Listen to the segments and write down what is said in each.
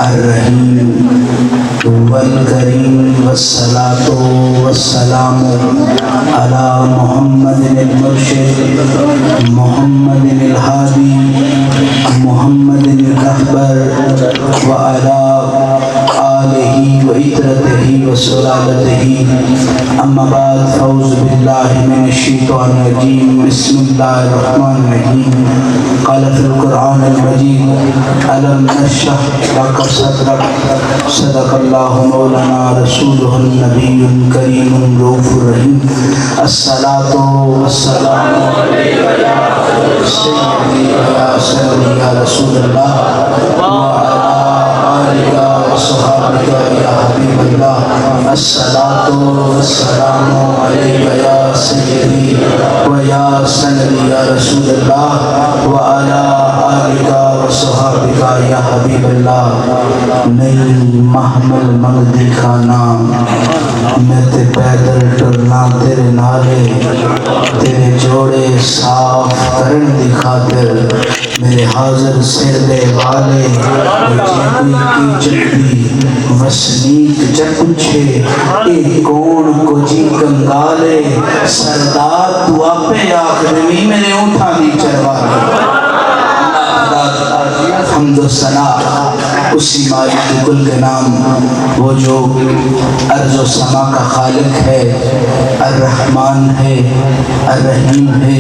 الرحیم والکریم والصلاة والسلام علی محمد المرشد محمد الہادی محمد الرہبر وعلی آلہ وعطرتہ وسلالتہ اما بعد فاعوذ باللہ من الشیطان الرجیم بسم اللہ الرحمن الرحیم قال فی القرآن المجید ألم نشرح لك صدرك صدق الله مولانا رسوله النبي الكريم الرؤوف الرحيم الصلاة والسلام عليك يا سيدي يا سيدي يا رسول الله وعلى آلك وصحبك يا حبيب الله الصلاة والسلام عليك يا سيدي ويا سيدي يا رسول الله وعلى آلك وصحبك یا حبیب اللہ نئی محمل مغدی خانہ میں تے پیدل ٹرنا تیرے نالے تیرے جوڑے صاف کرن دی خاطر میرے حاضر سر دے والے جیبی کی چکتی وسنیک جب پوچھے اے کون کو جی کنگالے سردار تو آپے آخری میرے اونٹھا دی چروالے حمد و ثنا اسی مالک کل کے نام وہ جو ارض و سما کا خالق ہے الرحمن ہے الرحیم ہے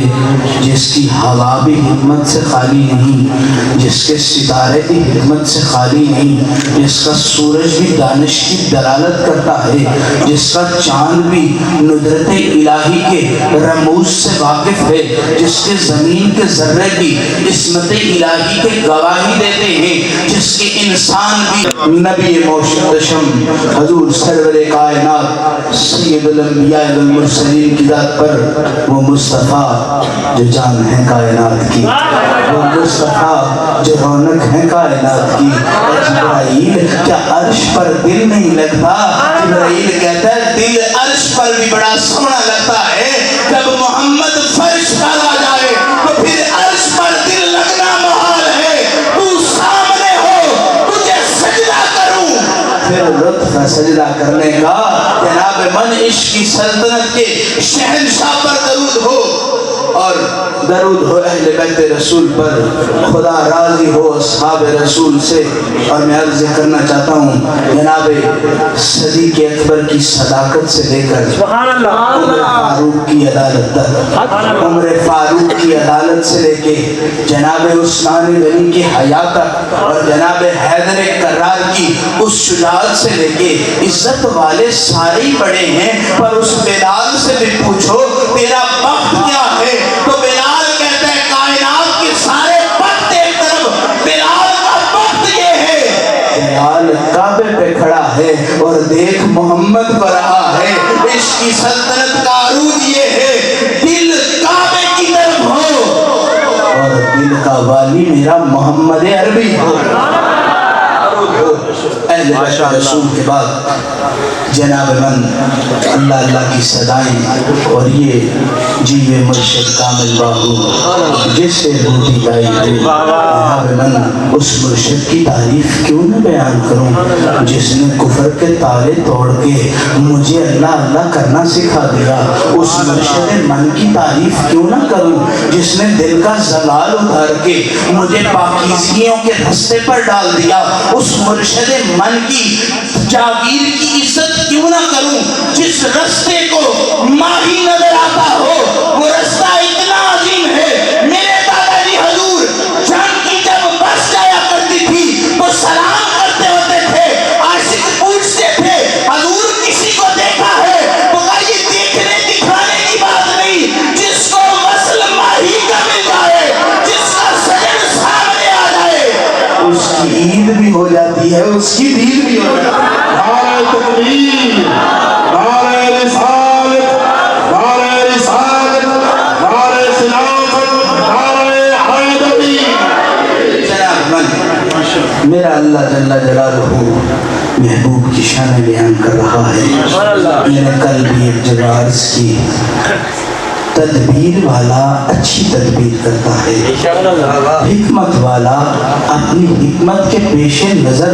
جس کی ہوا بھی حکمت سے خالی نہیں جس کے ستارے بھی حکمت سے خالی نہیں جس کا سورج بھی دانش کی دلالت کرتا ہے جس کا چاند بھی ندرت الہی کے رموز سے واقف ہے جس کے زمین کے ذرے بھی عصمت الہی کے گواہی دیتے ہیں جس کے انسان بھی نبی محتشم حضور سرور کائنات سید الانبیاء والمرسلین کی ذات پر وہ مصطفیٰ جو جان ہے کائنات کی وہ مصطفیٰ جو رونق ہے کائنات کی جبرائیل کیا عرش پر دل نہیں لگتا جبرائیل کہتا ہے دل عرش پر بھی بڑا سونا لگتا ہے جب محمد فرش پر آ جائے تو پھر عرش پر دل لگنا محال ہے تو سامنے ہو تجھے سجدہ کروں پھر لطف سجدہ کرنے کا جناب من عشق کی سلطنت کے شہنشاہ پر درود ہو اور درود ہو اہل بیت رسول پر خدا راضی ہو اصحاب رسول سے اور میں عرض کرنا چاہتا ہوں جناب صدیق اکبر کی صداقت سے لے کر عمر فاروق کی عدالت تک عمر فاروق کی عدالت سے لے کے جناب عثمان غنی کی حیا تک اور جناب حیدر کرار کی اس شجاعت سے لے کے عزت والے سارے ہی بڑے ہیں پر اس بلال سے بھی پوچھو تیرا وقت کیا ہے تو بلال کہتا ہے کائنات کے سارے وقت ایک طرف بلال کا وقت یہ ہے بلال کعبے پہ کھڑا ہے اور دیکھ محمد کو رہا ہے عشق کی سلطنت کا عروج یہ ہے دل کعبے کی طرف ہو اور دل کا والی میرا محمد عربی ہو اہل بیت رسول کے بعد جناب من اللہ اللہ کی صدائیں اور یہ جیوے مرشد کامل باہو جس سے بوٹی لائی ہوئی جناب من اس مرشد کی تعریف کیوں نہ بیان کروں جس نے کفر کے تالے توڑ کے مجھے اللہ اللہ کرنا سکھا دیا اس مرشد من کی تعریف کیوں نہ کروں جس نے دل کا زلال اتار کے مجھے پاکیزگیوں کے رستے پر ڈال دیا اس مرشد من کی جاگیر کی عزت کیوں نہ کروں جس رستے کو ماہی نظر آتا ہو وہ رستہ اتنا عظیم ہے میرے دادا جی حضور جان کی جب بس جایا کرتی تھی تو سلام کرتے ہوتے تھے عاشق پوچھتے تھے حضور کسی کو دیکھا ہے تو کہا یہ دیکھنے دکھانے کی بات نہیں جس کو وصل ماہی کا مل جائے جس کا سجن سامنے آ جائے اس کی عید بھی ہو جاتی ہے اس کی دید بھی ہو جاتی ہے نعرہ تکبیر نعرہ رسالت نعرہ رسالت نعرہ خلافت نعرہ حیدری جناب من میرا اللہ جل جلالہ محبوب کی شان بیان کر رہا ہے میں نے کل بھی ایک جگہ عرض کی تدبیر والا اچھی تدبیر کرتا ہے، حکمت والا اپنی حکمت کے پیش نظر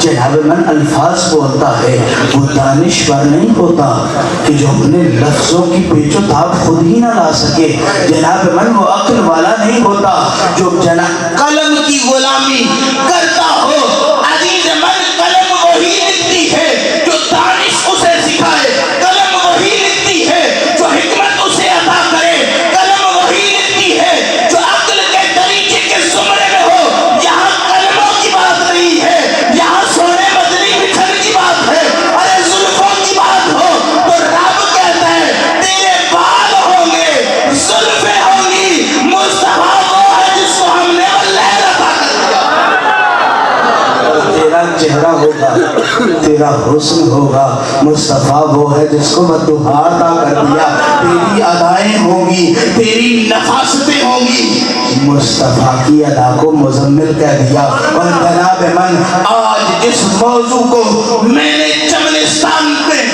جناب من الفاظ بولتا ہے، وہ دانشور نہیں ہوتا کہ جو اپنے لفظوں کی پیچ و تاب خود ہی نہ لا سکے، جناب من وہ عقل والا نہیں ہوتا جو قلم کی غلامی کرتا ہو۔ عزیز من قلم وہی لکھتی ہے جو دانش اسے سکھائے، قلم وہی لکھتی ہے جو حکمت اسے عطا کرے، قلم وہی لکھتی ہے جو عقل کے دریچے کے زمرے میں ہو۔ یہاں قلموں کی بات نہیں ہے، یہاں سونے مدنی مٹھن کی بات ہے، ارے زلفوں کی بات ہو تو رب کہتا ہے تیرے بال ہوں گے، زلفیں ہوں گی، مصطفیٰ وہ ہے جس کو ہم نے واللہ عطا کر دیا۔ تیرا چہرہ ہوگا، تیرا حسن ہوگا، مصطفیٰ وہ ہے جس کو بدوہا عطا کر دیا۔ تیری ادائیں ہوں گی، تیری نفاستیں ہوں گی، مصطفیٰ کی ادا کو مزمل کہہ دیا۔ اور جناب من آج اس موضوع کو میں نے چمنستان میں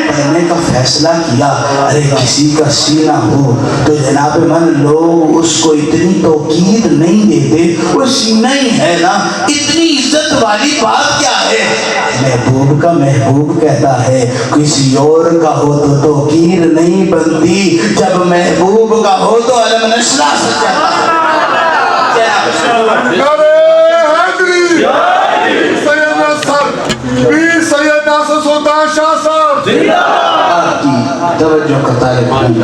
پڑھنے کا فیصلہ کیا، ارے کسی کا سینہ ہو تو جناب من لوگ اس کو اتنی توقیر نہیں دیتے، وہ سینہ ہی ہے نا، اتنی عزت والی بات کیا ہے؟ محبوب کا محبوب کہتا ہے کسی اور کا ہو تو توقیر نہیں بنتی، جب محبوب کا ہو تو علم نشرہ سچ جاتا ہے۔ توجہ کا طالب علم،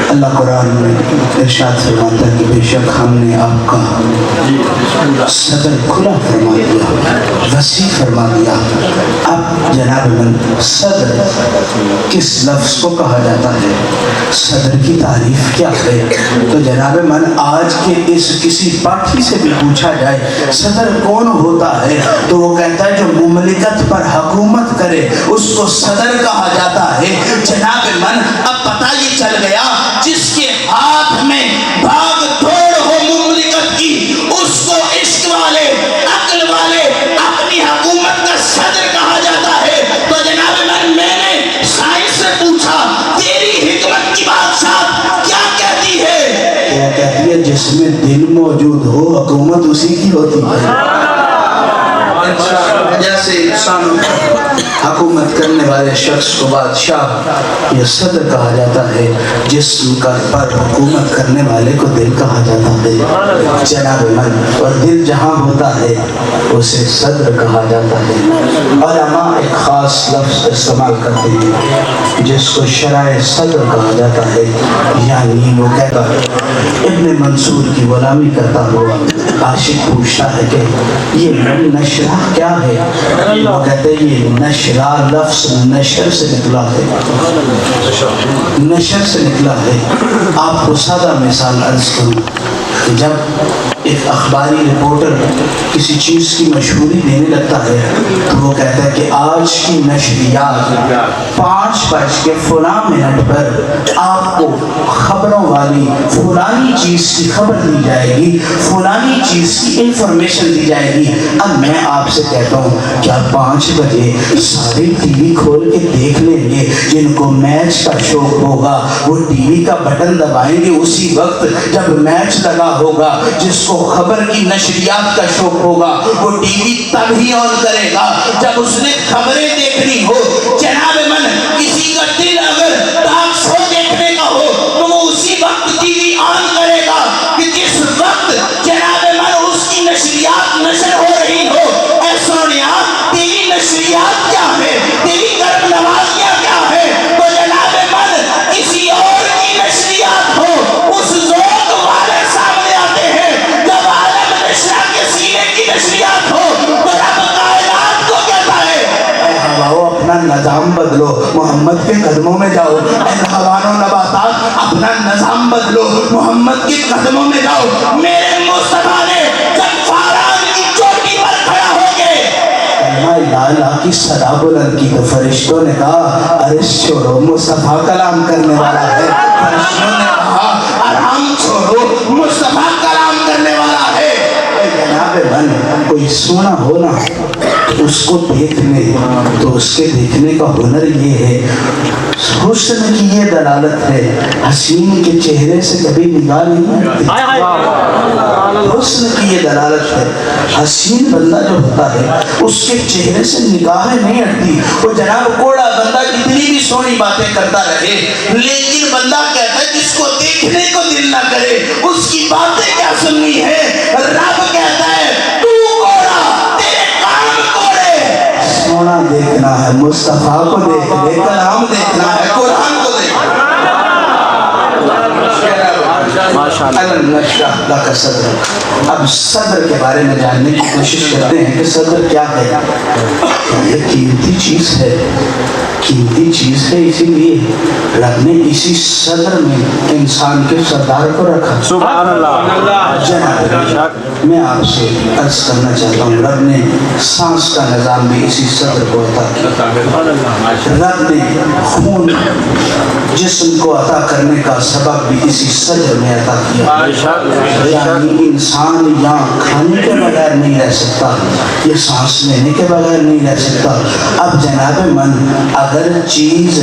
اللہ قرآن میں ارشاد فرماتا ہے کہ بے شک ہم نے آپ کا صدر کھلا فرما دیا، وسیع فرما دیا۔ اب جناب من صدر کس لفظ کو کہا جاتا ہے، صدر کی تعریف کیا ہے؟ تو جناب من آج کے اس کسی پاٹھی سے بھی پوچھا جائے صدر کون ہوتا ہے تو وہ کہتا ہے جو مملکت پر حکومت کرے اس کو صدر کہا جاتا ہے۔ جناب من اب پتہ یہ چل گیا جس کے ہاتھ میں بھاگ دوڑ ہو مملکت کی اس کو عشق والے عقل والے اپنی حکومت کا صدر کہا جاتا ہے۔ تو جناب من میں نے سائنس سے پوچھا تیری حکمت کی بادشاہ کیا کہتی ہے؟ وہ کہتی ہے جس میں دل موجود ہو حکومت اسی کی ہوتی ہے۔ جیسے انسان حکومت کرنے والے شخص کو بادشاہ یا صدر کہا جاتا ہے، جسم کا پر حکومت کرنے والے کو دل کہا جاتا ہے جناب من، اور دل جہاں ہوتا ہے اسے صدر کہا جاتا ہے۔ علماء ایک خاص لفظ استعمال کرتے ہیں جس کو شرع صدر کہا جاتا ہے، یعنی وہ کہتا ہے ابن منصور کی غلامی کرتا ہوا عاشق پوچھتا ہے کہ یہ نشرہ کیا ہے؟ وہ کہتے ہیں یہ نشرہ لفظ نشر سے نکلا ہے، نشر سے نکلا ہے۔ آپ کو سادہ مثال عرض کروں کہ جب ایک اخباری رپورٹر کسی چیز کی مشہوری دینے لگتا ہے تو وہ کہتا ہے کہ آج کی نشریات 5:00 پر آپ کو خبروں والی فلانی چیز کی خبر دی جائے گی، فلانی چیز کی انفارمیشن دی جائے گی۔ اب میں آپ سے کہتا ہوں کیا 5 بجے سارے ٹی وی کھول کے دیکھ لیں گے؟ جن کو میچ کا شوق ہوگا وہ ٹی وی کا بٹن دبائیں گے اسی وقت جب میچ لگا ہوگا، جس کو خبر کی نشریات کا شوق ہوگا وہ ٹی وی تب ہی آن کرے گا جب اس نے خبریں دیکھنی ہو۔ جناب من کسی کا دل اگر ٹاک شو دیکھنے کا ہو تو وہ اسی وقت ٹی وی آن کرے گا کہ جس وقت جناب من اس کی نشریات نشر ہو رہی ہو۔ اے سونیا تیری نشریات کیا ہے، تیری کرم نوازیاں کیا ہے؟ تو جناب من کسی اور کی نشریات ہو اس ذوق والے سامنے آتے ہیں، جب عالم نشرہ کے سینے کی نشریات ہو تو رب کائنات کو کہتا ہے اے ہواؤ اپنا نظام بدلو، محمد کے قدموں میں جاؤ۔ اے حیوان و نباتات اپنا نظام بدلو، محمد کے قدموں میں جاؤ۔ میرے مصطفیٰ نے جب فاران کی چوٹی پر کھڑا ہو کے لا الہ کی صدا بلند کی تو فرشتوں نے کہا عرش چھوڑو مصطفیٰ کلام کرنے والا ہے۔ فرشتوں نے کہا آرام چھوڑو مصطفیٰ کلام کرنے والا ہے۔ جناب من کوئی سونا ہونا اس کو دیکھ لے تو اس کے دیکھنے کا ہنر یہ ہے، حسن کی یہ دلالت ہے، حسین کے چہرے سے کبھی نگاہ نہیں ہٹتی، حسن کی یہ دلالت ہے، حسین بندہ جو ہوتا ہے اس کے چہرے سے نگاہیں نہیں ہٹتی۔ وہ جناب کوڑا بندہ کتنی بھی سونی باتیں کرتا رہے، لیکن بندہ کہتا ہے جس کو دیکھنے کو دل نہ کرے اس کی باتیں کیا سننی ہے۔ رب کہتا ہے تو کوڑا، تیرے کام کوڑے، سونا دیکھنا ہے مصطفیٰ کو دیکھ لے، کلام دیکھنا ہے قرآن کو دیکھ لے۔ اب صدر کے بارے میں جاننے کی کوشش کرتے ہیں کہ صدر کیا ہے۔ یہ قیمتی چیز ہے، قیمتی چیز ہے، اسی لیے رب نے اسی صدر میں انسان کے سردار کو رکھا۔ سبحان اللہ۔ جناب میں آپ سے عرض کرنا چاہتا ہوں، رب نے سانس کا نظام بھی اسی صدر کو عطا کیا، رب نے خون جسم کو عطا کرنے کا سبب بھی اسی صدر میں عطا کیا۔ یعنی انسان یہاں کھانے کے بغیر نہیں رہ سکتا، یہ سانس لینے کے بغیر نہیں رہ سکتا۔ اب جناب من اگر چیز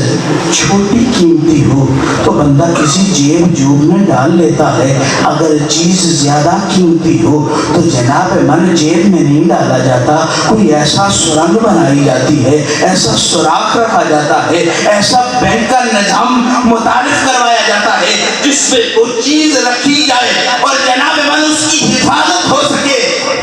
چھوٹی قیمتی ہو تو بندہ کسی جیب جوب میں ڈال لیتا ہے، اگر چیز زیادہ قیمتی ہو تو جناب من جیب میں نہیں ڈالا جاتا، کوئی ایسا سرنگ بنائی جاتی ہے، ایسا سوراخ رکھا جاتا ہے، ایسا بینک کا نظام متعارف کروایا جاتا ہے جس میں وہ چیز رکھی جائے اور جناب من اس کی حفاظت ہو سکے۔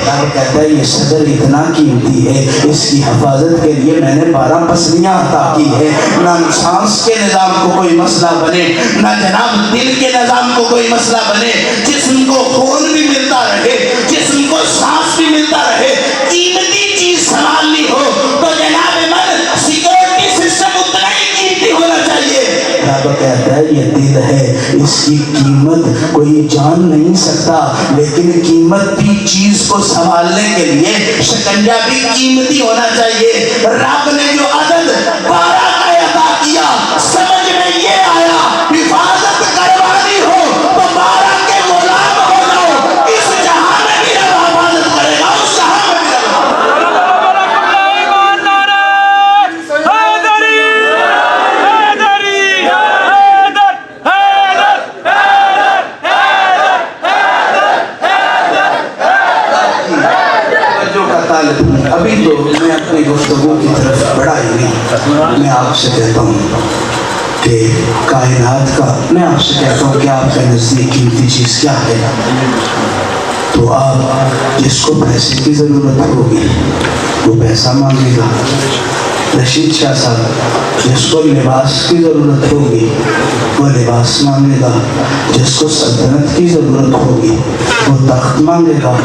رب کہتا ہے یہ صدر اتنا قیمتی ہے، اس کی حفاظت کے لیے میں نے 12 پسلیاں عطا کی ہے، نہ سانس کے نظام کو کوئی مسئلہ بنے، نہ جناب دل کے نظام کو کوئی مسئلہ بنے، جسم کو خون بھی ملتا رہے، جسم کو سانس بھی ملتا رہے۔ قیمتی چیز سنبھالنی ہو تو جناب من سیکورٹی سسٹم اتنا ہی قیمتی ہونا چاہیے۔ رب کہتا ہے یہ دل ہے، اس کی قیمت کوئی جان نہیں سکتا، لیکن قیمت بھی چیز کو سنبھالنے کے لیے شکنجہ بھی قیمتی ہونا چاہیے۔ رب نے جو عدد 12 کا عطا کیا، سمجھ میں یہ آیا حفاظت کروانی ہو تو 12 کے غلام ہو جاؤ، اس جہاں میں بھی رب حفاظت کرے گا، اس جہاں میں بھی رب ابھی تو میں اپنی گفتگو کی طرف بڑھا ہی نہیں، میں آپ سے کہتا ہوں کہ کائنات کا، میں آپ سے کہتا ہوں کہ آپ کے نزدیک قیمتی چیز کیا ہے، تو آپ جس کو پیسے کی ضرورت ہوگی وہ پیسہ مانگے گا۔ رشید شاہ صاحب جس کو لباس کی ضرورت ہوگی وہ لباس مانگے گا، جس کو سلطنت کی ضرورت ہوگی وہ تخت مانگے گا،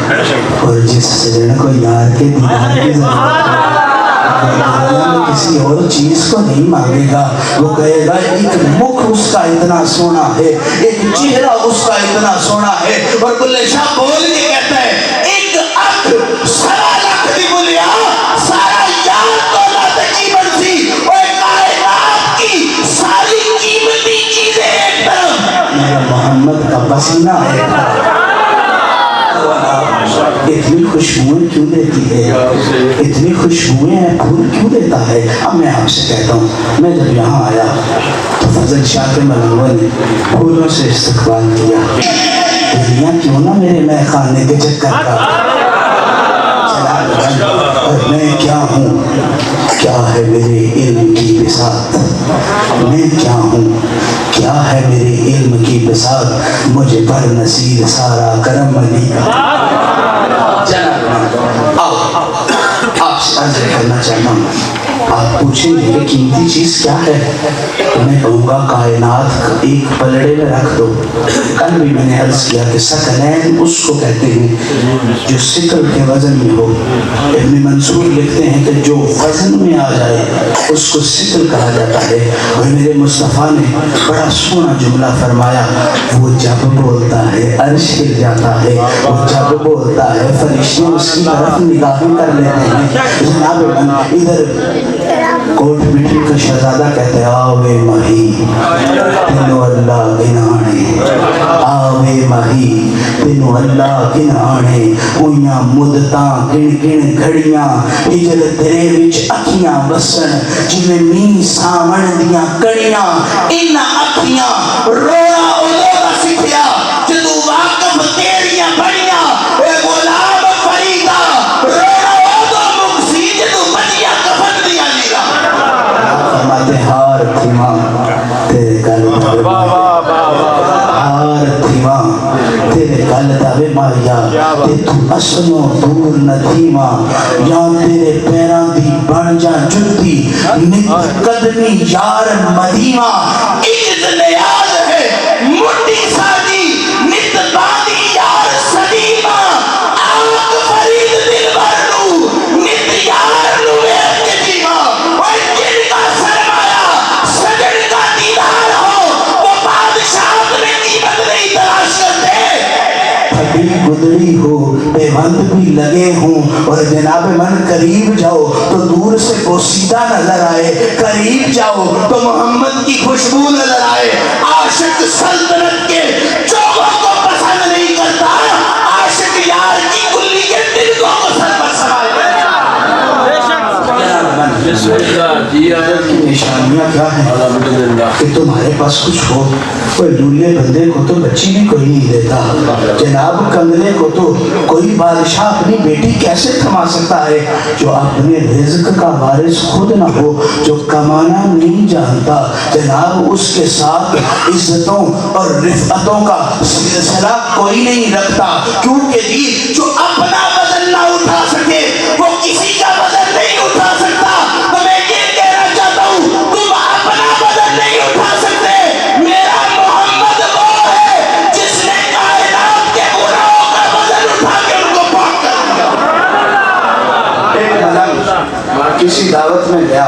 اور جس سجن کو یار کے دیدار کی ضرورت ہوگی کسی اور چیز کو نہیں مانگے گا، وہ کہے گا ایک مکھ اس کا اتنا سونا ہے، ایک چہرہ اس کا اتنا سونا ہے، اور بلے شاہ بول کے کہتا ہے ایک اکھ سوا لاکھ دی بولیا سارا یار دولت کی مرضی، اور کائنات کی ساری قیمتی چیزیں ایک طرف، میرا محمد کا پسینہ ہے۔ اتنی خوشبوئیں کیوں دیتی ہے، اتنی خوشبوئیں پھول کیوں دیتا ہے؟ اب میں آپ سے کہتا ہوں، میں جب یہاں آیا تو فضل شاہ کے ملنگوں نے پھولوں سے استقبال کیا، دنیا کیوں نہ میرے میں خانے کے چکر کا، اور میں کیا ہوں، کیا ہے میرے علم کی بساط، میں کیا ہوں، کیا ہے میرے علم کی بساط، مجھے پر نصیر سارا کرم علی کا۔ آپ سے عرض کرنا چاہتا ہوں، آپ پوچھیں گے کہ قیمتی چیز کیا ہے، تو میں کہوں گا کائنات ایک پلڑے میں رکھ دو۔ کل بھی میں نے عرض کیا کہ ثقلین اس کو کہتے ہیں جو ثقل کے وزن میں ہو، ابن منصور لکھتے ہیں کہ جو وزن میں آ جائے اس کو ثقل کہا جاتا ہے، اور میرے مصطفیٰ نے بڑا سونا جملہ فرمایا، وہ جب بولتا ہے عرش ہل جاتا ہے، وہ جب بولتا ہے فرشتے اس کی طرف نگاہیں کر لیتے ہیں۔ جناب ادھر کوٹ مٹی کا شہزادہ کہتے ہیں آوے مہی تینو اللہ گنانے، آوے مہی تینو اللہ گنانے، اویاں مدتاں گن گن گھڑیاں ہجر تیرے وچ اکھیاں وسن جویں مین ساون دیاں کڑیاں، انہاں اکھیاں رونا اودوں دا سکھیا جدوں واقف تیریاں بڑیاں، اے غلام فریدا رونا اودوں مکسی جدوں بچیاں کفن دیاں لیرا فرماتے ہار تھیواں تیرے گل ہار تھیواں تیرے گل دے مایا تے تو اسنوں دور نہ تھیواں، یا تیرے پیراں دی بن جا جُتی نت قدمی یار مدیواں، عزت نیاز ہے مٹی سادی نت باندی یار سدیواں، آگ فرید دلبر نو نت یار نو ویکھ کے جیواں، اوے جن کا سرمایہ سجن کا دیدار ہو وہ بادشاہ میں قیمت نہیں تلاش کرتے، پھٹی گدڑی ہو پیوند بھی لگے ہوں اور جناب من قریب جاؤ تو دور سے بوسیدہ نظر آئے، قریب جاؤ تو محمد کی خوشبو نظر آئے، عاشق سلطنت کے چوبوں کو پسند نہیں کرتا، عاشق یار کی کلی کے دل کو پسند پر سوائے۔ نشانیاں کیا ہیں کہ تمہارے پاس کچھ ہو، کوئی لولے بندے کو تو بچی بھی کوئی نہیں دیتا، جناب کنگلے کو تو کوئی بادشاہ اپنی بیٹی کیسے تھما سکتا ہے، جو اپنے رزق کا وارث خود نہ ہو، جو کمانا نہیں جانتا، جناب اس کے ساتھ عزتوں اور رفعتوں کا سلسلہ کوئی نہیں رکھتا، کیونکہ جی جو اپنا وزن نہ اٹھا سکے وہ کسی کا وزن نہیں اٹھا سکتا، تو میں یہ کہنا چاہتا ہوں تم اپنا وزن نہیں اٹھا سکتے، میرا محمد وہ ہے جس نے کائنات کے گناہوں کا وزن اٹھا کے ان کو پاک کر دیا۔ ایک ملنگ کسی دعوت میں گیا،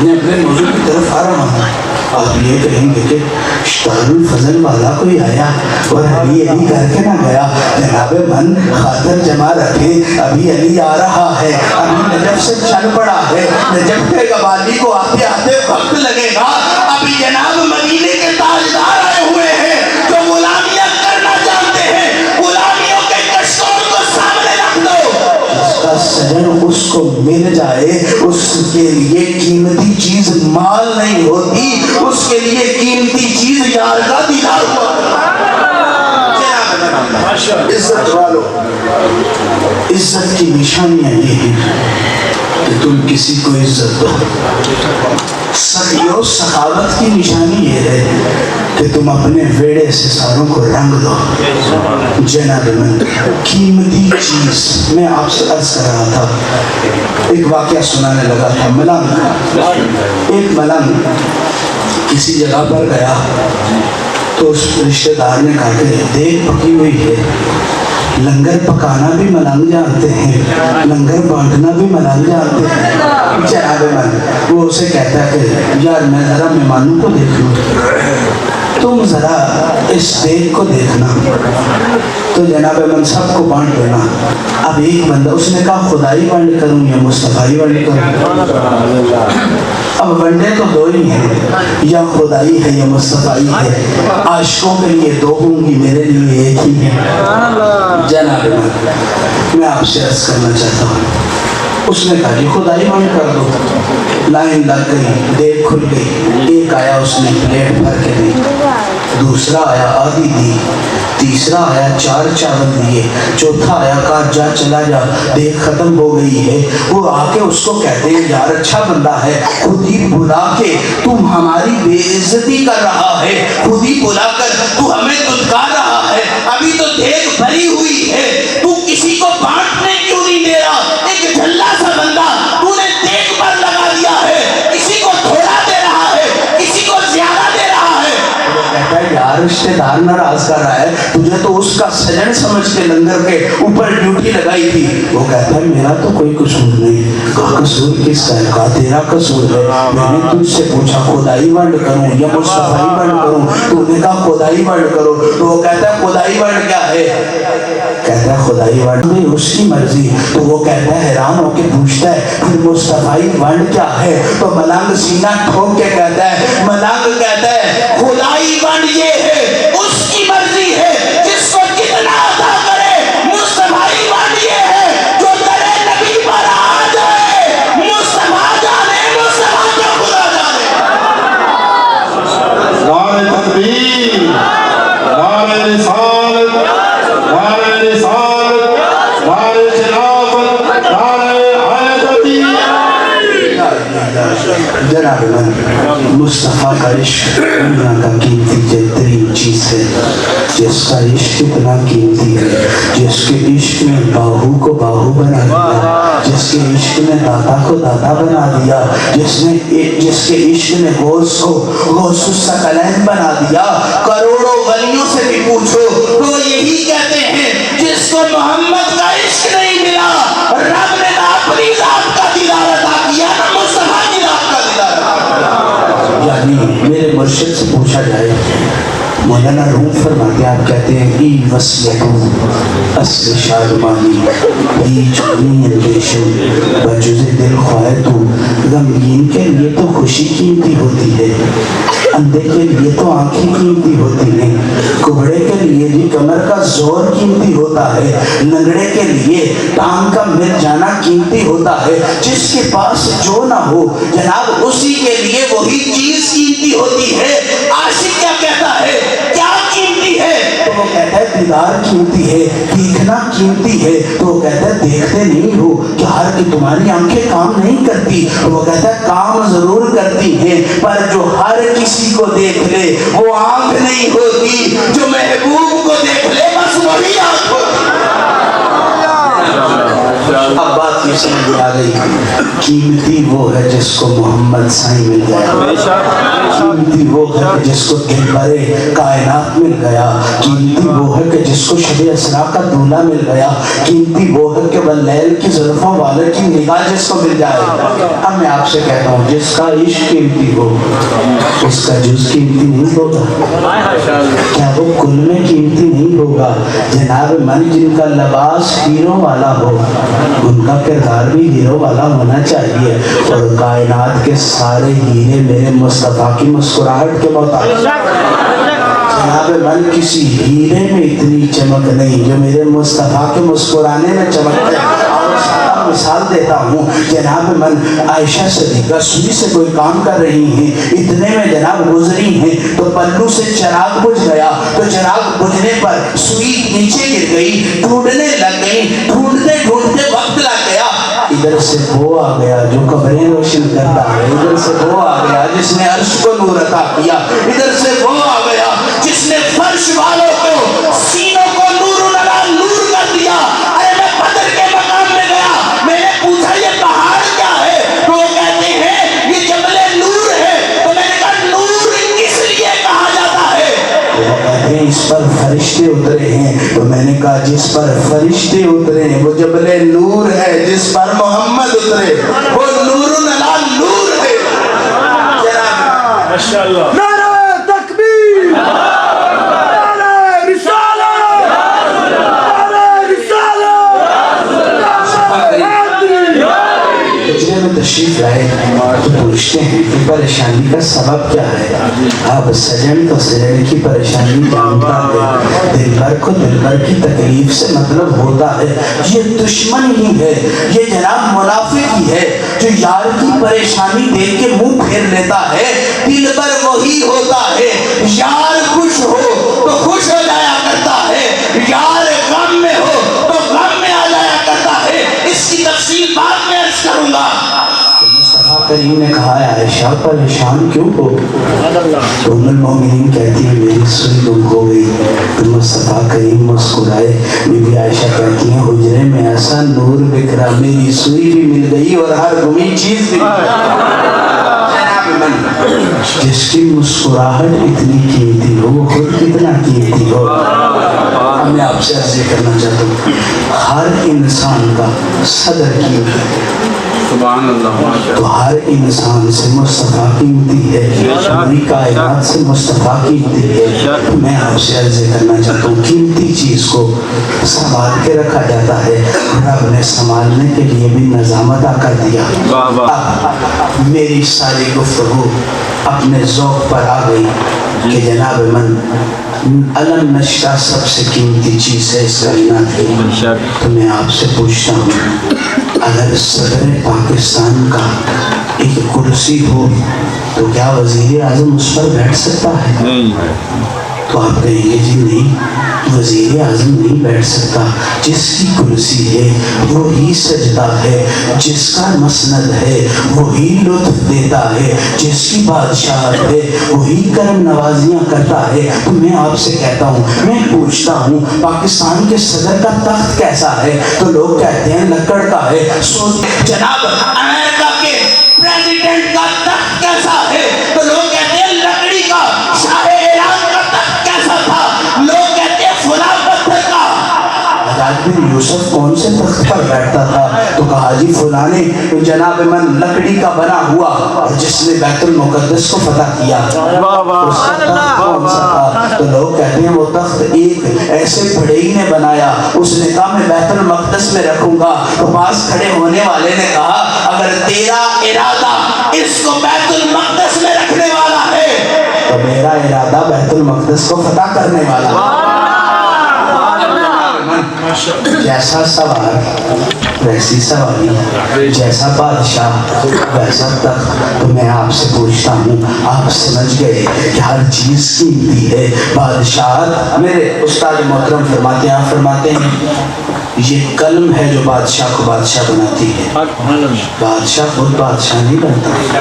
نے اپنے موضوع کی طرف آ رہا ہوں، آپ یہ کہیں گے کہ شتار الفضل والا کوئی آیا اور علی علی کر کے نہ گیا، جناب من خاطر جمع رکھے ابھی علی آ رہا ہے، ابھی نجف سے چل پڑا ہے، نجف کے قبالی کو آتے آتے وقت لگے گا، ابھی جناب مدینے کے تاجدار آئے ہوئے ہیں جو غلامیاں کرنا چاہتے ہیں، غلامیوں کے کشتور کو سامنے رکھ دو، اس کا سجن اس کو مل جائے، اس کے لیے قیمتی چیز مال نہیں ہوتی، اس کے لیے قیمتی چیز یار کا دیدار ہوا۔ عزت والو، عزت کی نشانیاں یہ ہیں کہ تم کسی کو عزت دو، سخی و سخاوت کی نشانی یہ ہے کہ تم اپنے ویڑے سے ساروں کو رنگ دو۔ جناب من قیمتی چیز میں آپ سے عرض کر رہا تھا، ایک واقعہ سنانے لگا تھا، ملنگ ایک ملنگ کسی جگہ پر گیا تو اس رشتہ دار نے کہا کہ دیکھ پکی ہوئی ہے، لنگر پکانا بھی ملنگ جانتے ہیں، لنگر بانٹنا بھی ملنگ جانتے ہیں، جناب من وہ اسے کہتا ہے کہ یار میں ذرا مہمانوں کو دیکھ لوں، تم ذرا اس دیکھ کو دیکھنا، تو جناب من سب کو بانٹ دینا، اب ایک بندہ اس نے کہا خدائی بانٹ کروں یا مصطفیٰ بانٹ کروں، اب بنڈے تو دو ہی ہیں، یا خدائی ہے یا مصطفیٰ ہے، عاشقوں کے لیے دو ہوں گی، میرے لیے ایک ہی ہے۔ جناب میں آپ سے عرض کرنا چاہتا ہوں، اس نے کہا کہ خدائی بانٹ کر دو، لائن لگ گئی، دیکھ کھل گئی، ایک آیا اس نے پلیٹ بھر کے دی، دوسرا آیا آدھی دی، تیسرا آیا 4 چاول دیے، چوتھا آیا کہا جا چلا جا دیکھ ختم ہو گئی ہے، وہ آ کے اس کو کہتے ہیں یار اچھا بندہ ہے، خود ہی بلا کے تم ہماری بے عزتی کر رہا ہے، خود ہی بلا کر تو ہمیں دھتکار رہا ہے، ابھی تو دیکھ بھری ہوئی ہے، تو کسی کو بانٹنے کیوں نہیں دے رہا، ایک جھلا سا بندہ تو نے دیکھ پر لگا دیا ہے، کسی کو تھوڑا دے رہا ہے، کسی کو زیادہ دے رہا ہے، وہ کہتا ہے یار رشتہ دار ناراض کر رہا ہے، تجھے تو اس کا سجن سمجھ کے لنگر کے اوپر ڈیوٹی لگائی تھی، وہ کہتا ہے میرا تو کوئی قصور نہیں، کہا قصور کس کا ہے، کہا تیرا قصور ہے، میں نے تجھ سے پوچھا خدائی بانٹ کروں یا مصطفیٰ بانٹ کروں، تو نے کہا خدائی بانٹ کرو، تو وہ کہتا ہے خدائی بانٹ کیا ہے، کہتا ہے خدائی ونڈ اس کی مرضی. تو وہ کہتا ہے حیران ہو کے پوچھتا ہے پھر مصطفی ونڈ کیا ہے؟ تو ملنگ سینہ ٹھوک کے کہتا ہے، ملنگ کہتا ہے خدائی ونڈ یہ ہے اس کی مرضی ہے جس کو جتنا عطا کرے. مصطفی ونڈ یہ ہے جو درے نبی پر آ جائے. مصطفیٰ جانے مصطفیٰ جو خدا جانے. نعرہ تکبیر، نعرہ رسالت، نعرہ رسالت، نعرہ خلافت، نعرہ حیدریہ. جناب من مصطفیٰ کا عشق دنیا کا قیمتی ترین چیز ہے. جس کا عشق اتنا قیمتی ہے، جس کے عشق میں باہو کو باہو بنا دیا، جس کے عشق میں داتا کو داتا بنا دیا، جس کے عشق میں غوث کو غوث الثقلین بنا دیا. کروڑوں ولیوں سے بھی پوچھو تو یہی کہتے ہیں جس کو محمد کا عشق نہیں ملا رب نے نہ اپنی ذات کا دیدار عطا کیا نہ مصطفیٰ کی ذات کا دیدار عطا کیا. یعنی میرے مرشد سے پوچھا جائے، مولانا روم فرماتے ہیں، آپ کہتے ہیں ای وصلتوں اصل شادمانی ای چونی اندیشن بجز دل خواہ تو. غمگین کے لیے تو خوشی قیمتی ہوتی ہے، اندھے کے لیے تو آنکھیں قیمتی ہوتی ہیں، کبڑے کے لیے بھی کمر کا زور قیمتی ہوتا ہے، لنگڑے کے لیے ٹانگ کا مل جانا قیمتی ہوتا ہے. جس کے پاس جو نہ ہو جناب اسی کے لیے وہی چیز قیمتی ہوتی ہے. عاشق کیا کہتا ہے، کیا قیمتی ہے؟ تو وہ کہتا ہے دیدار قیمتی ہے، دیکھنا قیمتی ہے. تو وہ کہتا ہے دیکھتے نہیں ہو کہ ہر کی تمہاری آنکھیں کام نہیں کرتی. وہ کہتا ہے کام ضرور کرتی ہیں پر جو ہر کسی کو دیکھ لے وہ آنکھ نہیں ہوتی، جو محبوب کو دیکھ لے بس وہی آنکھ ہوتی. اب بات یہ سمجھ آ گئی، قیمتی وہ ہے جس کو محمد سائیں مل گیا، قیمتی وہ ہے کہ جس کو دلبر کائنات مل گیا، قیمتی وہ ہے کہ جس کو شب اسراء کا دولہ مل گیا، قیمتی وہ ہے کہ واللیل کی زلفوں والے کی نگاہ جس کو مل جائے. اب میں آپ سے کہتا ہوں جس کا عشق قیمتی ہو اس کا جز قیمتی نہیں ہوگا، کیا وہ کل میں قیمتی نہیں ہوگا؟ جناب من جن کا لباس ہیروں والا ہو ان کا کردار بھی ہیرو والا ہونا چاہیے. اور کائنات کے سارے ہیرے میرے مصطفیٰ کی مسکراہٹ کے محتاج. جناب من کسی ہیرے میں اتنی چمک نہیں جو میرے مصطفیٰ کے مسکرانے میں چمکتے ہیں. اور سادہ مثال دیتا ہوں، جناب من عائشہ صدیقہ سوئی سے کوئی کام کر رہی ہیں، اتنے میں جناب گزری ہیں تو پلو سے چراغ بجھ گیا. تو چراغ بجھنے پر سوئی نیچے گر گئی، ڈھونڈنے لگ گئی، ڈھونڈتے ڈھونڈتے وقت لگ گیا. ادھر سے وہ آ گیا جو قبریں روشن کرتا ہے، ادھر سے وہ آ گیا جس نے عرش کو نور عطا کیا، ادھر سے وہ آ گیا جس نے فرش والوں کو سینوں کو نور نور نور کر دیا. ارے میں بدر کے مقام میں گیا، میں نے پوچھا یہ پہاڑ کیا ہے؟ تو وہ کہتے ہیں یہ جبل نور ہے. تو میں نے کہا نور کس لیے کہا جاتا ہے؟ تو وہ کہتے ہیں اس پر فرشتے اترے ہیں. تو میں نے کہا جس پر فرشتے اترے ہیں وہ جبل نور ہے، جس پر محمد اترے وہ نور علی نور ہے. ماشاءاللہ. نعرہ تکبیر، نعرہ رسالت، نعرہ رسالت، ہجرے میں تشریف لائے تو پوچھتے ہیں کہ پریشانی کا سبب کیا ہے. اب سجن تو سجن کی پریشانی جانتا ہے، دلبر کو دلبر کی تکلیف سے مطلب ہوتا ہے. یہ دشمن ہی ہے، یہ جناب منافق ہی ہے جو یار کی پریشانی دیکھ کے منہ پھیر لیتا ہے. دلبر وہی ہوتا ہے یار خوش ہو تو خوش ہو جایا کرتا ہے، یار غم میں ہو تو غم میں آ جایا کرتا ہے. اس کی تفصیل بعد میں عرض کروں گا. مصطفیٰ کریم نے کہا ہے عائشہ پریشان کیوں ہو؟ تو ام المومنین کہتی ہے میری سوئی گم ہو گئی. تو مصطفیٰ کریم مسکرائے. بی بی عائشہ کہتی ہیں حجرے میں ایسا نور بکھرا میری سوئی بھی مل گئی اور ہر گمی چیز بھی مل گئی. جس کی مسکراہٹ اتنی قیمتی ہو وہ خود کتنا قیمتی ہو. میں آپ سے عرض کرنا چاہتا ہوں ہر انسان کا صدر قیمتی ہے. سبحان اللہ. تو ہر انسان سے مصطفیٰ قیمتی ہے, پوری کائنات سے مصطفیٰ قیمتی ہے. میں آپ سے عرض کرنا چاہتا ہوں, قیمتی چیز کو سنبھال کے رکھا جاتا ہے, رب نے سنبھالنے کے لیے بھی نظام عطا کر دیا. اب میری ساری گفتگو اپنے ذوق پر آ گئی کہ جناب من علم نشہ سب سے قیمتی چیز ہے اس کائنات کی. تو میں آپ سے پوچھتا ہوں, اگر صدر پاکستان کا ایک کرسی ہو تو کیا وزیر اعظم اس پر بیٹھ سکتا ہے؟ تو آپ کہیں گے جی نہیں, وزیر اعظم نہیں بیٹھ سکتا. جس کی کرسی ہے وہی سجدہ ہے, جس کا مسند ہے وہی لطف دیتا ہے, جس کی بادشاہت ہے وہی کرم نوازیاں کرتا ہے. تو میں آپ سے کہتا ہوں, میں پوچھتا ہوں پاکستان کے صدر کا تخت کیسا ہے؟ تو لوگ کہتے ہیں لکڑ کا ہے. جناب امریکہ کے پریزیڈنٹ کا تخت کیسا ہے؟ تو لوگ کہتے ہیں لکڑی کا. شاہ ایران کا تخت کیسا تھا؟ لوگ کہتے ہیں فلاں پتھر کا. حضرت بن یوسف کون سے تخت پر بیٹھتا تھا؟ تو کہا جی فلاں نے جناب من لکڑی کا بنا ہوا, اور جس نے بیت المقدس کو فتح کیا اس کا تخت کون سا تھا؟ تو لوگ کہتے ہیں وہ تخت ایک ایسے بڑھئی نے بنایا, اس نے کہا میں بیت المقدس میں رکھوں گا. تو پاس کھڑے ہونے والے نے کہا اگر تیرا ارادہ اس کو بیت المقدس میں رکھنے والا ہے تو میرا ارادہ بیت المقدس کو فتح کرنے والا ہے. جیسا سوار ویسی سواری, جیسا بادشاہ ویسا تخت. تو میں آپ سے پوچھتا ہوں, آپ سمجھ گئے کہ ہر چیز قیمتی ہے. بادشاہت, میرے استاد محترم فرماتے ہیں یہ قلم ہے جو بادشاہ کو بادشاہ بناتی ہے. بادشاہ خود بادشاہ نہیں بنتا,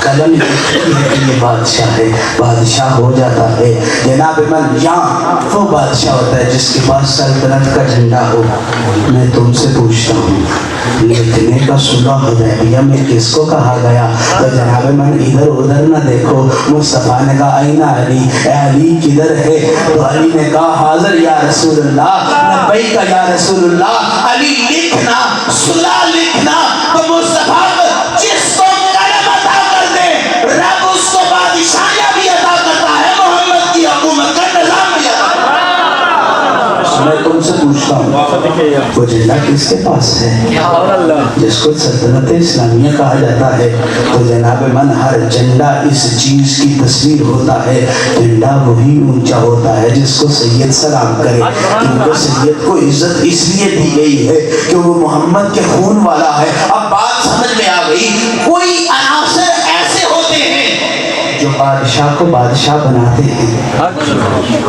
قلم لکھتی ہے کہ یہ بادشاہ ہے, بادشاہ ہو جاتا ہے. جناب من یہاں وہ بادشاہ ہوتا ہے جس کے پاس سلطنت کا جھنڈا ہو. میں تم سے پوچھتا ہوں, لکھنے کا صلح حدیبیہ میں کس کو کہا گیا؟ تو جناب من ادھر ادھر نہ دیکھو. مصطفیٰ نے کہا این علی, اے علی کدھر ہے؟ تو علی نے کہا حاضر یا رسول اللہ, لبیک یا رسول اللہ. علی لکھنا, صلح لکھنا. تو مصطفیٰ جس کو قلم عطا کر دے رب اس کو بادشاہیاں بھی عطا کرتا ہے, محمد کی حکومت کا نظام بھی عطا کرتا ہے. میں تم سے پوچھتا ہوں وہ جھنڈا کس کے پاس ہے جس کو سلطنت اسلامیہ کہا جاتا ہے؟ تو جناب من ہر جھنڈا اس چیز کی تصویر ہوتا ہے. جھنڈا وہی اونچا ہوتا ہے جس کو سید سلام کرے, کیونکہ سید کو عزت اس لیے دی گئی ہے کہ وہ محمد کے خون والا ہے. اب بات سمجھ میں آ گئی. کوئی عناصر ایسے ہوتے ہیں جو بادشاہ کو بادشاہ بناتے ہیں,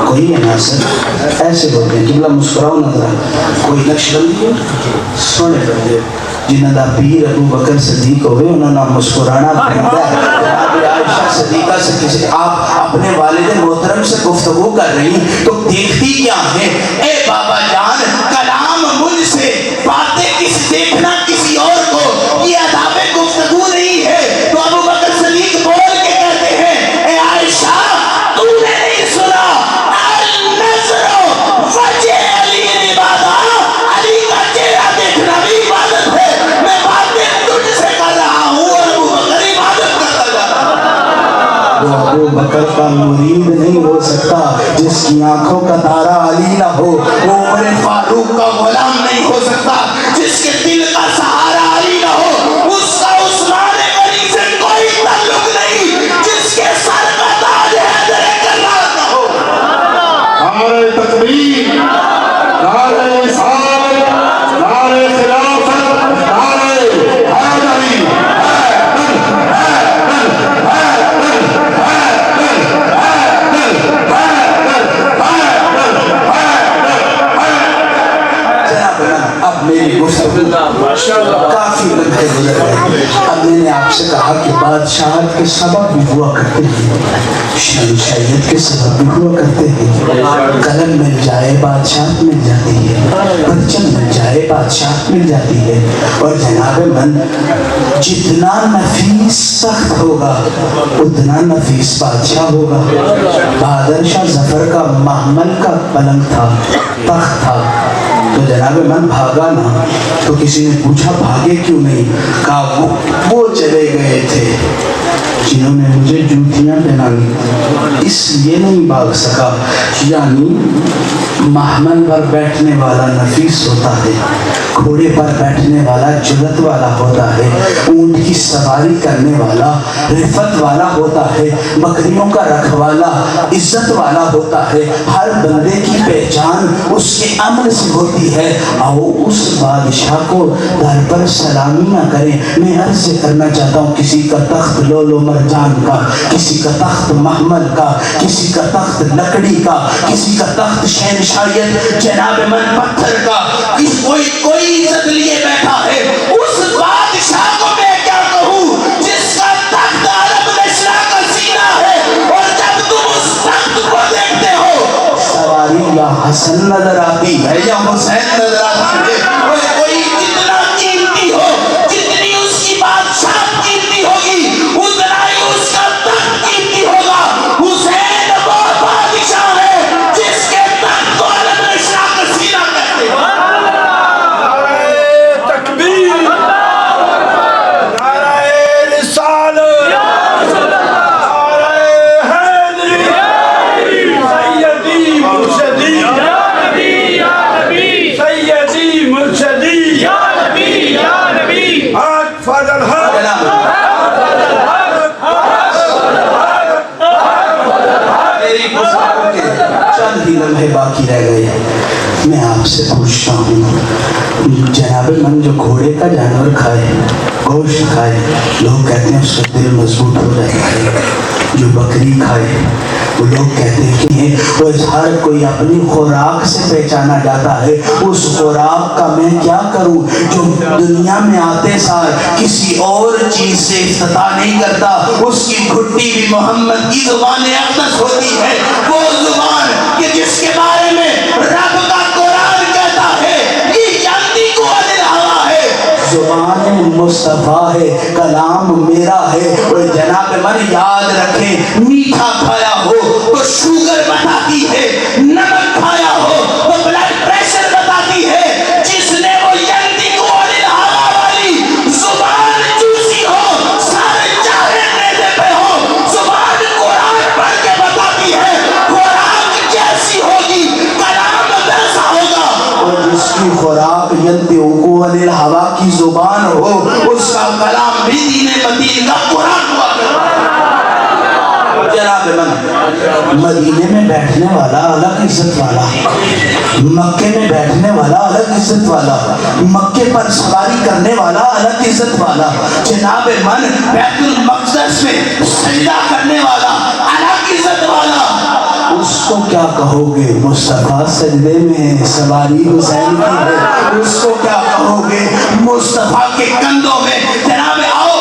کوئی عناصر ایسے ہوتے ہیں. قبلہ مسکراؤ نظر, کوئی نقش بندی ہے سونے بندے جنہوں دا پیر ابو بکر صدیق ہوئے, انہوں نے مسکرانا پڑتا ہے. جناب عائشہ صدیقہ سے کسی آپ اپنے والد محترم سے گفتگو کر رہی تو دیکھتی کیا ہے؟ اے بابا جان کلام مجھ سے, باتیں کس دیکھنا کسی اور کو, یہ اداب گفتگو نہیں ہے. تو ابو بکر صدیق بول کے کہتے ہیں اے عائشہ تو نے نہیں سنا النظر وجہ علی عبادت, علی کا چہرہ دیکھنا بھی عبادت ہے. میں باتیں تجھ سے کر رہا ہوں اور ابو بکر عبادت کرتا جا رہا. وہ ابو بکر کا مرید نہیں ہو سکتا جس کی آنکھوں کا تارا علی نہ ہو. وہ عمر فاروق کا غلام نہیں ہو سکتا جس کے دل کا سہارا علی نہ ہو. اس کا عثمان غنی سے کوئی تعلق نہیں جس کے سر کا تاج حیدر کرار نہ ہو. نعرہ تکبیر, نعرہ رسالت, نعرہ خلافت, نعرہ حیدری. اب میری گفتگو کافی لمحے گزر گئے. اب میں نے آپ سے کہا کہ بادشاہت کے سبب بھی ہوا کرتے ہیں, شہنشاہیت کے سبب بھی ہوا کرتے ہیں. قلم مل جائے بادشاہت مل جاتی ہے, پرچم مل جائے بادشاہت مل جاتی ہے. اور جناب من جتنا نفیس تخت ہوگا اتنا نفیس بادشاہ ہوگا. بہادر شاہ ظفر کا محمل کا پلنگ تھا, تخت تھا, تو جناب من بھاگا نا تو کسی نے پوچھا بھاگے کیوں نہیں؟ کہا وہ چلے گئے تھے جنہوں نے مجھے جوتیاں پہنانی، اس لیے نہیں بھاگ سکا۔ یعنی محمل پر بیٹھنے والا نفیس ہوتا ہے، گھوڑے پر بیٹھنے والا جرت والا ہوتا ہے، اونٹ کی سواری کرنے والا رفت والا ہوتا ہے، بکریوں کا رکھوالا عزت والا ہوتا ہے۔ ہر بندے کی پہچان اس کے عمل سے ہوتی ہے۔ آؤ اس بادشاہ کو در پر سلامی نہ کریں۔ میں عرض کرنا چاہتا ہوں، کسی کا تخت لولو مرجان کا، کسی کا تخت محمل کا، کسی کا تخت لکڑی کا، کسی کا تخت شہنشاہیت جناب من پتھر کا، کوئی عزت لیے بیٹھا ہے۔ اس بادشاہ کو میں کیا کہوں جس کا تخت عرب نشرہ کا سینہ ہے، اور جب تم اس تخت کو دیکھتے ہو سواری یا حسن نظر آتی ہے یا حسین نظر آتی ہے۔ کوئی جتنا قیمتی ہو، جتنی اس کی بادشاہ قیمتی ہوگی، اتنا ہی اس کا تخت قیمتی ہوگا۔ حسین وہ بادشاہ ہے جس کے تخت کو عرب نشرہ کا سینہ کہتے ہیں۔ چند ہی لمحے باقی رہ گئے، میں آپ سے پوچھتا ہوں، جناب من جو گھوڑے کا جانور کھائے، گوشت کھائے، لوگ کہتے ہیں اس سے دل مضبوط ہو جاتا ہے۔ جو بکری کھائے وہ لوگ کہتے ہیں کہ وہ ہر کوئی اپنی خوراک سے پہچانا جاتا ہے۔ اس خوراک کا میں کیا کروں جو دنیا میں آتے سار کسی اور چیز سے افتتاح نہیں کرتا۔ اس کی گھٹی بھی محمد کی زبان اقدس ہوتی ہے، وہ زبان کہ جس کے بارے میں رب کا قرآن کہتا ہے یہ جانتی کو الہوا ہے، زبان مصطفیٰ ہے، کلام میرا ہے۔ اور جناب من یاد رکھیں، میٹھا کھایا ہو تو شوگر بتاتی ہے، نمک کھایا ہو تو بلڈ پریشر بتاتی ہے۔ جس نے وہ جانتی کو الہوا والی زبان چوسی ہو، سارے چاہے میدے پہ ہو، زبان قرآن پڑھ کے بتاتی ہے خوراک جیسی ہوگی کلام ویسا ہوگا۔ اور جس کی خوراک ینطق عن الہوا کی زبان ہو، اس کا کلام بھی دین مدین کا قرآن ہوا کرتا ہے۔ جناب من مدینے میں بیٹھنے والا الگ عزت والا، مکے میں بیٹھنے والا الگ عزت والا، مکے پر سواری کرنے والا الگ عزت والا، جناب من بیت المقدس میں سجدہ کرنے والا الگ عزت والا۔ اس کو کیا کہو گے؟ مصطفیٰ سجدے میں سواری حسین کی ہے، اس کو کیا کہو گے؟ مصطفیٰ کے کندھوں میں جناب آؤ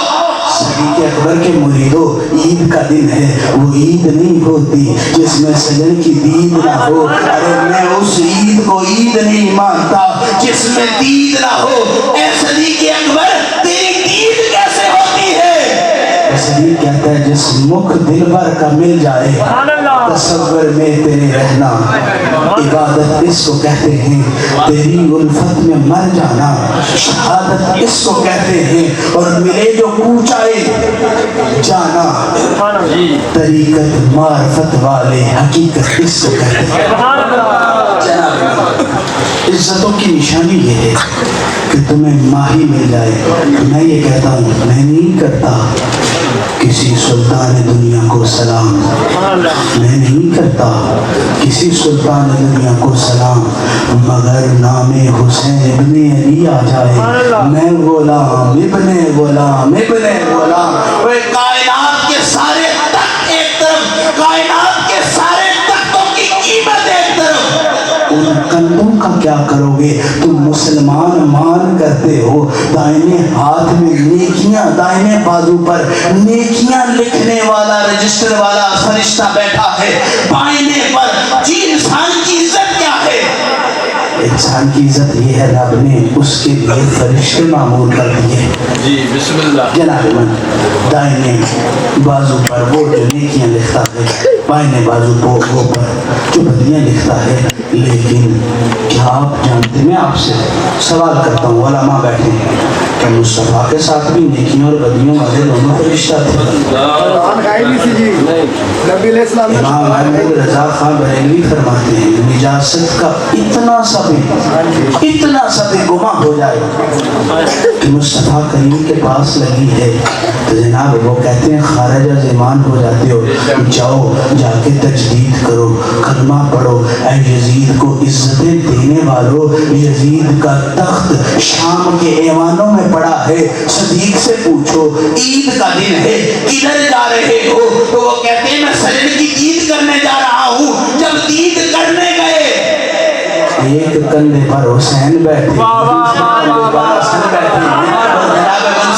صدیق اکبر کے مریدو، عید کا دن ہے، وہ عید نہیں ہوتی جس میں سجن کی دید نہ ہو۔ ارے میں اس عید کو عید نہیں مانتا جس میں دید نہ ہو۔ اے صدیق اکبر تیری دید کیسے ہوتی ہے؟ صدیق کہتا ہے جس مکھ دل بھر کا مل جائے تصور میں تیرے رہنا، عبادت اس کو کہتے ہیں، تیری الفت میں مر جانا شہادت اس کو کہتے ہیں، اور ملے جو کوچائے جانا طریقت معرفت والے حقیقت اس کو کہتے ہیں۔ جناب عزتوں کی نشانی یہ ہے کہ تمہیں ماہی مل جائے۔ میں یہ کہتا ہوں، میں نہیں کرتا کسی سلطان دنیا کو سلام، میں نہیں کرتا کسی سلطان دنیا کو سلام، مگر نام حسین ابن علی آ جائے میں غلام ابن غلام ابن غلام۔ وہ کائنات کے سارے تخت ایک طرف، کائنات کے سارے تختوں کی قیمت ایک طرف، ان کندھوں کا کیا کرو گے؟ تم مسلمان مان کرتے ہو، دائنے ہاتھ میں نیکیاں، دائنے بازو پر نیکیاں لکھنے والا رجسٹر والا فرشتہ بیٹھا ہے، بائنے پر جی انسان کی عزت کیا ہے؟ انسان کی عزت یہ ہے رب نے اس کے لیے فرشتے معمول کر دیے۔ جی بسم اللہ۔ جناب من دائنے بازو پر وہ جو نیکیاں لکھتا ہے، بائنے بازو پر جو بدیاں لکھتا ہے، لیکن کیا آپ جانتے، میں آپ سے سوال کرتا ہوں، علماء بیٹھے ہیں، کہ مصطفیٰ کے ساتھ بھی نیکیوں اور بدیوں والے دونوں کا رشتہ تھا؟ امام احمد رضا خان بریلوی فرماتے ہیں نجاست کا اتنا سا بھی گماں ہو جائے کہ مصطفیٰ کریم کے پاس لگی ہے تو جناب وہ کہتے ہیں خارج از ایمان ہو جاتے ہو، جاؤ جا کے تجدید کرو، کلمہ پڑھو۔ اے یزید کو عزتیں دینے والو، یزید کا تخت شام کے ایوانوں میں پڑا ہے، صدیق سے پوچھو عید کا دن ہے کدھر جا رہے ہو؟ تو وہ کہتے ہیں میں سجن کی عید کرنے جا رہا ہوں۔ جب عید کرنے گئے ایک کندھے پر حسین بیٹھے،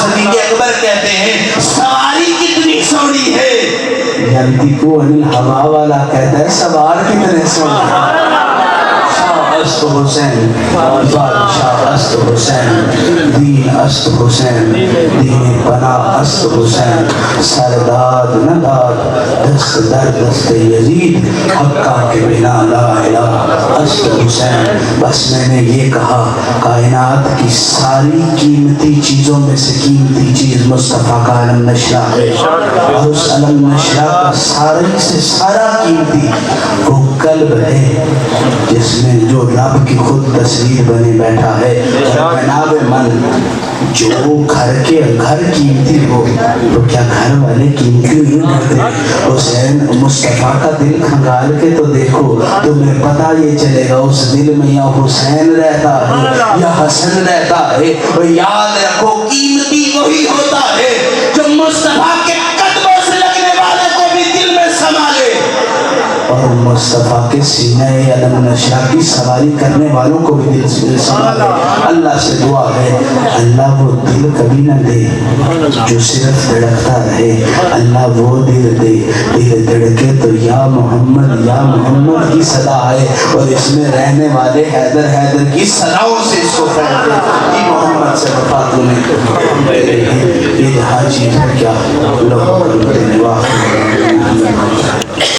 صدیق اکبر کہتے ہیں سواری کتنی سونی ہے، جلدی کو انل ہوا والا کہتا ہے سوار کتنے سونی ہے۔ است حسین بادشاہ است حسین، دین است حسین، دین پناہ است حسین، سرداد نداد دست در دست یزید، حقا کے بنا لا الہ است حسین۔ بس میں نے یہ کہا کائنات کی ساری قیمتی چیزوں میں سے قیمتی چیز مصطفیٰ کا علم نشرہ ہے، اور اس علم نشرہ کا سارے سے سارا قیمتی وہ قلب ہے جس میں جو رب کی خود تصویر بنے بیٹھا ہے۔ جناب من جو گھر قیمتی ہو تو کیا گھر والے قیمتی نہیں ہوتے؟ حسین مصطفیٰ کا دل کھنگال کے تو دیکھو، تمہیں پتہ یہ چلے گا اس دل میں یا حسین رہتا ہے یا حسن رہتا ہے۔ یاد رکھو قیمتی وہی ہوتا ہے جو مصطفیٰ کے قدموں سے لگنے والے کو بھی دل میں سنبھالے اور مصطفیٰ کے سینہ علم نشرہ کی سواری کرنے والوں کو بھی دل سے سنبھالے۔ اللہ سے دعا ہے اللہ وہ دل کبھی نہ دے جو صرف دھڑکتا رہے، اللہ وہ دل دے دل دھڑکے تو یا محمد کی صدا آئے اور اس میں رہنے والے حیدر کی صداؤں سے اس کو پھیل دے۔ محمد سے وفات ہونے یہ جہاں چیز ہے کیا لوگ